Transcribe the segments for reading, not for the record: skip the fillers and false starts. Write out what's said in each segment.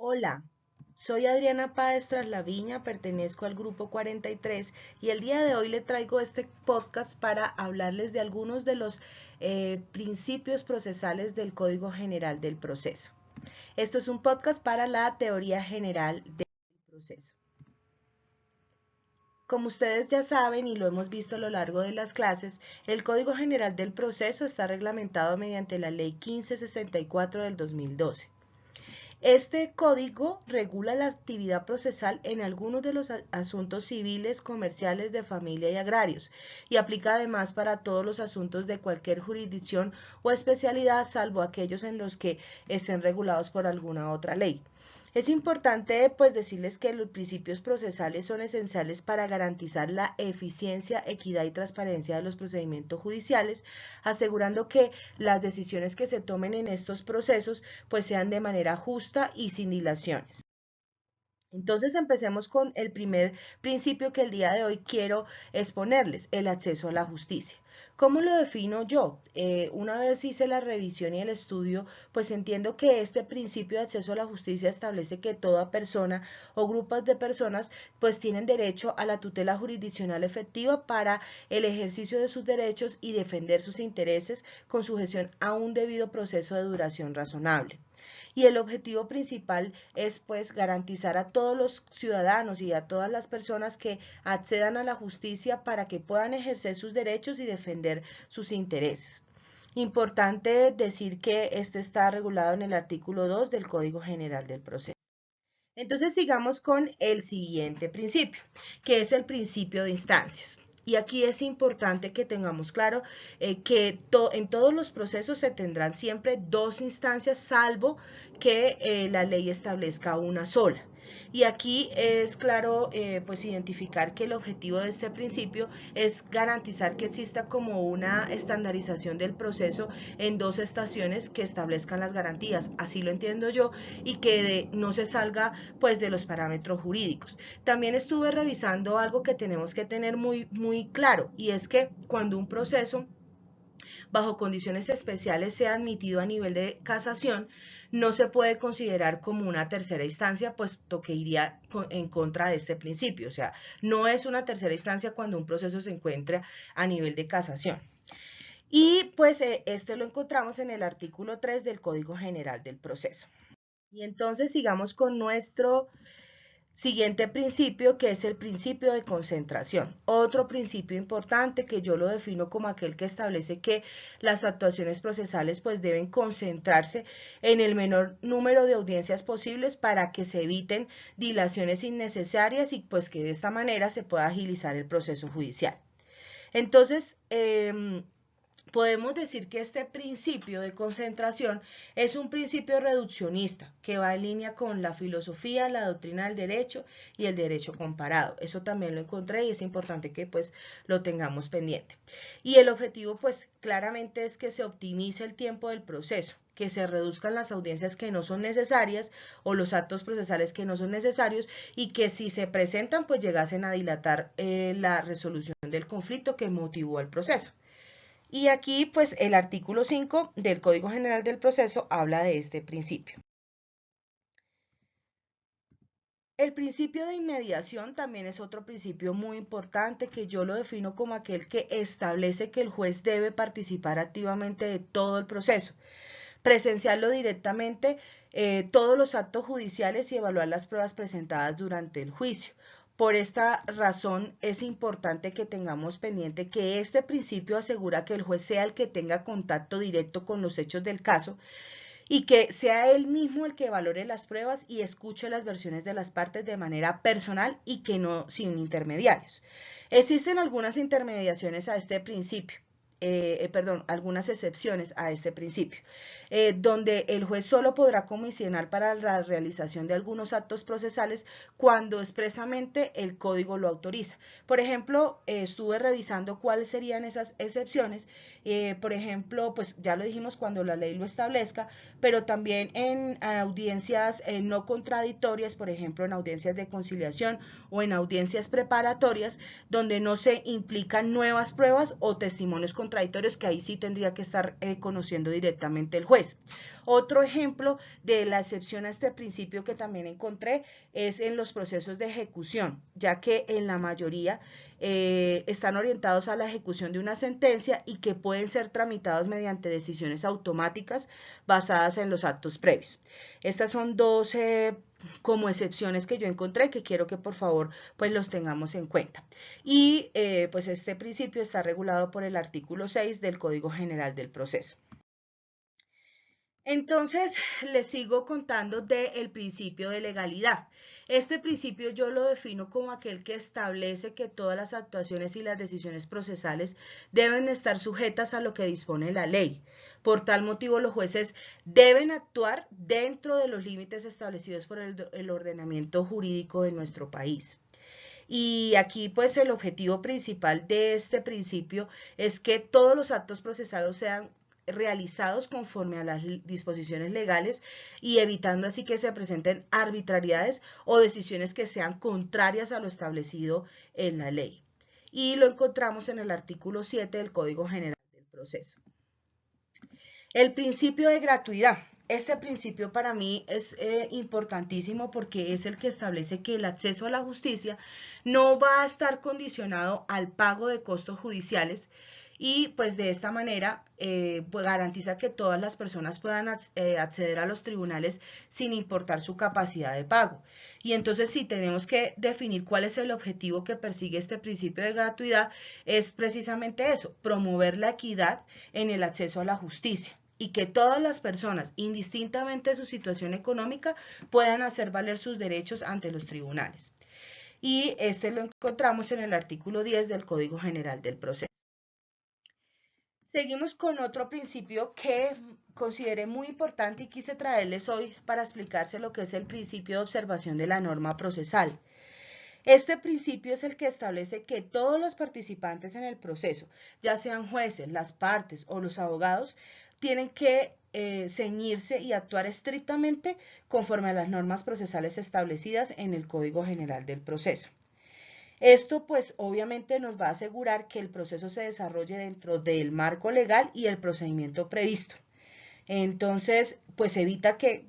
Hola, soy Adriana Páez Traslaviña, pertenezco al grupo 43 y el día de hoy le traigo este podcast para hablarles de algunos de los principios procesales del Código General del Proceso. Esto es un podcast para la teoría general del proceso. Como ustedes ya saben y lo hemos visto a lo largo de las clases, el Código General del Proceso está reglamentado mediante la Ley 1564 del 2012. Este código regula la actividad procesal en algunos de los asuntos civiles, comerciales, de familia y agrarios, y aplica además para todos los asuntos de cualquier jurisdicción o especialidad, salvo aquellos en los que estén regulados por alguna otra ley. Es importante pues decirles que los principios procesales son esenciales para garantizar la eficiencia, equidad y transparencia de los procedimientos judiciales, asegurando que las decisiones que se tomen en estos procesos pues sean de manera justa y sin dilaciones. Entonces empecemos con el primer principio que el día de hoy quiero exponerles, el acceso a la justicia. ¿Cómo lo defino yo? Una vez hice la revisión y el estudio, pues entiendo que este principio de acceso a la justicia establece que toda persona o grupos de personas pues tienen derecho a la tutela jurisdiccional efectiva para el ejercicio de sus derechos y defender sus intereses con sujeción a un debido proceso de duración razonable. Y el objetivo principal es pues garantizar a todos los ciudadanos y a todas las personas que accedan a la justicia para que puedan ejercer sus derechos y defender sus intereses. Importante decir que este está regulado en el artículo 2 del Código General del Proceso. Entonces sigamos con el siguiente principio, que es el principio de instancias. Y aquí es importante que tengamos claro que en todos los procesos se tendrán siempre dos instancias, salvo que la ley establezca una sola. Y aquí es claro pues identificar que el objetivo de este principio es garantizar que exista como una estandarización del proceso en dos estaciones que establezcan las garantías. Así lo entiendo yo y que no se salga pues de los parámetros jurídicos. También estuve revisando algo que tenemos que tener muy claro y es que cuando un proceso bajo condiciones especiales sea admitido a nivel de casación, no se puede considerar como una tercera instancia, puesto que iría en contra de este principio. O sea, no es una tercera instancia cuando un proceso se encuentra a nivel de casación. Y pues este lo encontramos en el artículo 3 del Código General del Proceso. Y entonces sigamos con nuestro siguiente principio, que es el principio de concentración. Otro principio importante que yo lo defino como aquel que establece que las actuaciones procesales pues deben concentrarse en el menor número de audiencias posibles para que se eviten dilaciones innecesarias y pues que de esta manera se pueda agilizar el proceso judicial. Entonces, podemos decir que este principio de concentración es un principio reduccionista que va en línea con la filosofía, la doctrina del derecho y el derecho comparado. Eso también lo encontré y es importante que pues lo tengamos pendiente. Y el objetivo pues claramente es que se optimice el tiempo del proceso, que se reduzcan las audiencias que no son necesarias o los actos procesales que no son necesarios y que si se presentan pues llegasen a dilatar la resolución del conflicto que motivó el proceso. Y aquí, pues, el artículo 5 del Código General del Proceso habla de este principio. El principio de inmediación también es otro principio muy importante que yo lo defino como aquel que establece que el juez debe participar activamente de todo el proceso, presenciarlo directamente, todos los actos judiciales y evaluar las pruebas presentadas durante el juicio. Por esta razón es importante que tengamos pendiente que este principio asegura que el juez sea el que tenga contacto directo con los hechos del caso y que sea él mismo el que valore las pruebas y escuche las versiones de las partes de manera personal y que no sin intermediarios. Existen algunas intermediaciones a este principio. Algunas excepciones a este principio, donde el juez solo podrá comisionar para la realización de algunos actos procesales cuando expresamente el código lo autoriza. Por ejemplo, estuve revisando cuáles serían esas excepciones, por ejemplo, pues ya lo dijimos cuando la ley lo establezca, pero también en audiencias no contradictorias, por ejemplo, en audiencias de conciliación o en audiencias preparatorias, donde no se implican nuevas pruebas o testimonios contradictorios contradictorios que ahí sí tendría que estar conociendo directamente el juez. Otro ejemplo de la excepción a este principio que también encontré es en los procesos de ejecución, ya que en la mayoría están orientados a la ejecución de una sentencia y que pueden ser tramitados mediante decisiones automáticas basadas en los actos previos. Estas son dos como excepciones que yo encontré que quiero que por favor pues los tengamos en cuenta. Y pues este principio está regulado por el artículo 6 del Código General del Proceso. Entonces, les sigo contando del principio de legalidad. Este principio yo lo defino como aquel que establece que todas las actuaciones y las decisiones procesales deben estar sujetas a lo que dispone la ley. Por tal motivo, los jueces deben actuar dentro de los límites establecidos por el ordenamiento jurídico de nuestro país. Y aquí pues el objetivo principal de este principio es que todos los actos procesales sean realizados conforme a las disposiciones legales y evitando así que se presenten arbitrariedades o decisiones que sean contrarias a lo establecido en la ley. Y lo encontramos en el artículo 7 del Código General del Proceso. El principio de gratuidad. Este principio para mí es importantísimo porque es el que establece que el acceso a la justicia no va a estar condicionado al pago de costos judiciales y pues de esta manera pues garantiza que todas las personas puedan acceder a los tribunales sin importar su capacidad de pago. Y entonces si tenemos que definir cuál es el objetivo que persigue este principio de gratuidad, es precisamente eso, promover la equidad en el acceso a la justicia y que todas las personas, indistintamente de su situación económica, puedan hacer valer sus derechos ante los tribunales. Y este lo encontramos en el artículo 10 del Código General del Proceso. Seguimos con otro principio que consideré muy importante y quise traerles hoy para explicarse lo que es el principio de observación de la norma procesal. Este principio es el que establece que todos los participantes en el proceso, ya sean jueces, las partes o los abogados, tienen que ceñirse y actuar estrictamente conforme a las normas procesales establecidas en el Código General del Proceso. Esto pues obviamente nos va a asegurar que el proceso se desarrolle dentro del marco legal y el procedimiento previsto. Entonces pues evita que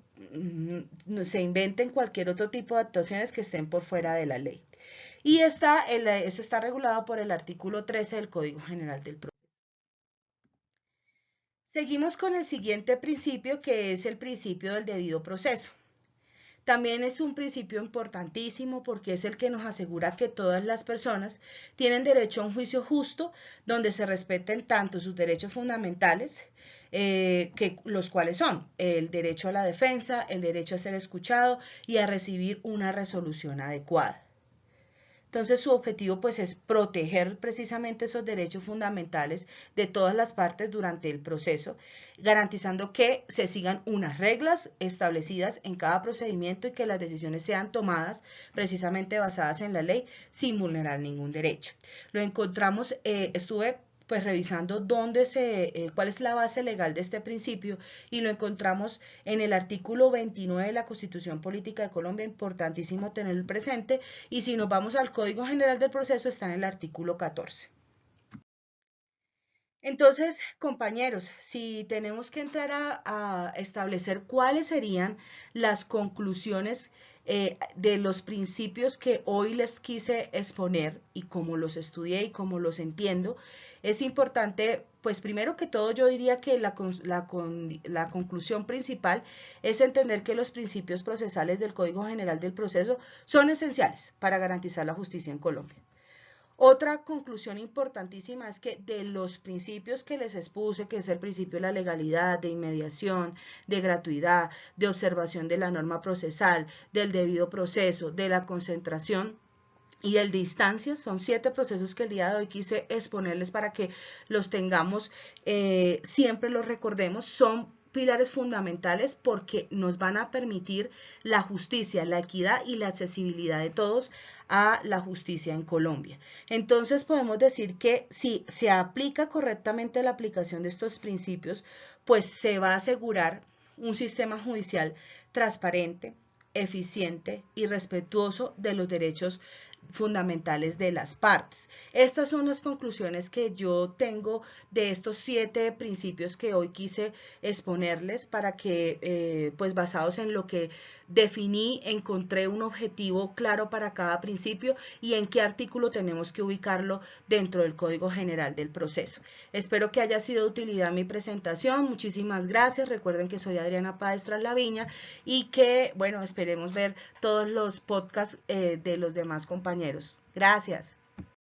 se inventen cualquier otro tipo de actuaciones que estén por fuera de la ley. Y eso está regulado por el artículo 13 del Código General del Proceso. Seguimos con el siguiente principio que es el principio del debido proceso. También es un principio importantísimo porque es el que nos asegura que todas las personas tienen derecho a un juicio justo donde se respeten tanto sus derechos fundamentales, los cuales son el derecho a la defensa, el derecho a ser escuchado y a recibir una resolución adecuada. Entonces su objetivo pues es proteger precisamente esos derechos fundamentales de todas las partes durante el proceso, garantizando que se sigan unas reglas establecidas en cada procedimiento y que las decisiones sean tomadas precisamente basadas en la ley sin vulnerar ningún derecho. Lo encontramos, estuve pues revisando cuál es la base legal de este principio y lo encontramos en el artículo 29 de la Constitución Política de Colombia, importantísimo tenerlo presente, y si nos vamos al Código General del Proceso está en el artículo 14. Entonces, compañeros, si tenemos que entrar a establecer cuáles serían las conclusiones de los principios que hoy les quise exponer y cómo los estudié y cómo los entiendo, es importante, pues primero que todo yo diría que la conclusión principal es entender que los principios procesales del Código General del Proceso son esenciales para garantizar la justicia en Colombia. Otra conclusión importantísima es que de los principios que les expuse, que es el principio de la legalidad, de inmediación, de gratuidad, de observación de la norma procesal, del debido proceso, de la concentración y el de instancias, son 7 procesos que el día de hoy quise exponerles para que los tengamos, siempre los recordemos, son pilares fundamentales porque nos van a permitir la justicia, la equidad y la accesibilidad de todos a la justicia en Colombia. Entonces podemos decir que si se aplica correctamente la aplicación de estos principios, pues se va a asegurar un sistema judicial transparente, eficiente y respetuoso de los derechos fundamentales de las partes. Estas son las conclusiones que yo tengo de estos 7 principios que hoy quise exponerles para que, pues basados en lo que definí, encontré un objetivo claro para cada principio y en qué artículo tenemos que ubicarlo dentro del Código General del Proceso. Espero que haya sido de utilidad mi presentación. Muchísimas gracias. Recuerden que soy Adriana Páez Traslaviña y que, bueno, esperemos ver todos los podcasts de los demás compañeros. Gracias.